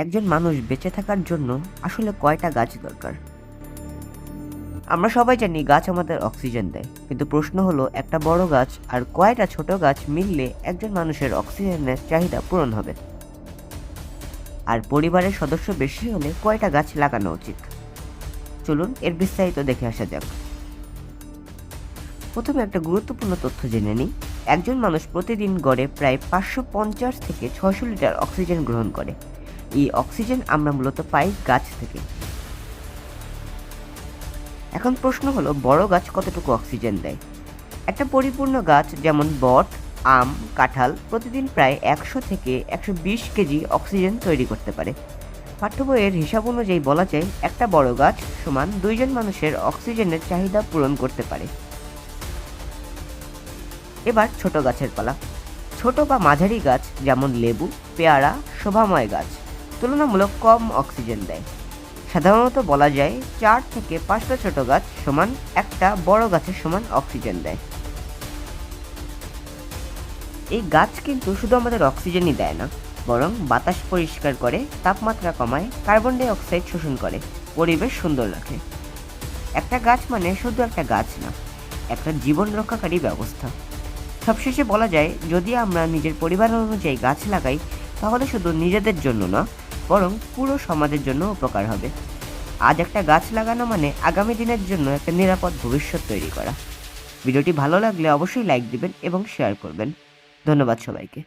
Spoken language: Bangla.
একজন মানুষ বেঁচে থাকার জন্য আসলে কয়টা গাছ দরকার? আমরা সবাই জানি গাছ আমাদের অক্সিজেন দেয়, কিন্তু প্রশ্ন হলো একটা বড় গাছ আর কয়টা ছোট গাছ মিললে একজন মানুষের অক্সিজেনের চাহিদা পূরণ হবে? আর পরিবারের সদস্য বেশি হলে কয়টা গাছ লাগানো উচিত? চলুন এর বিস্তারিত দেখে আসা যাক। প্রথমে একটা গুরুত্বপূর্ণ তথ্য জেনে নিই। একজন মানুষ প্রতিদিন গড়ে প্রায় 550 থেকে 600 লিটার অক্সিজেন গ্রহণ করে। এই অক্সিজেন আমরা মূলত পাই গাছ থেকে। এখন প্রশ্ন হলো, বড় গাছ কতটুকু অক্সিজেন দেয়? একটা পরিপূর্ণ গাছ যেমন বট, আম, কাঁঠাল প্রতিদিন প্রায় 100 থেকে 120 কেজি অক্সিজেন তৈরি করতে পারে। পাঠ্য বইয়ের হিসাব অনুযায়ী বলা যায় একটা বড় গাছ সমান 2 জন মানুষের অক্সিজেনের চাহিদা পূরণ করতে পারে। এবার ছোট গাছের পালা। ছোট বা মাঝারি গাছ যেমন লেবু, পেয়ারা, শোভাময় গাছ তুলনামূলক কম অক্সিজেন দেয়। সাধারণত বলা যায় 4 থেকে 5টা ছোট গাছ সমান একটা বড় গাছের সমান অক্সিজেন দেয়। এই গাছ কিন্তু শুধু আমাদের অক্সিজেনই দেয় না, বরং বাতাস পরিষ্কার করে, তাপমাত্রা কমায়, কার্বন ডাই অক্সাইড শোষণ করে, পরিবেশ সুন্দর রাখে। একটা গাছ মানে শুধু একটা গাছ না, একটা জীবন রক্ষাকারী ব্যবস্থা। সবশেষে বলা যায়, যদি আমরা নিজের পরিবার অনুযায়ী গাছ লাগাই, তাহলে শুধু নিজেদের জন্য না, বরং পুরো সমাজের জন্য উপকার হবে। আজ একটা গাছ লাগানো মানে আগামী দিনের জন্য একটা নিরাপদ ভবিষ্যৎ তৈরি করা। ভিডিওটি ভালো লাগলে অবশ্যই লাইক দিবেন এবং শেয়ার করবেন। ধন্যবাদ সবাইকে।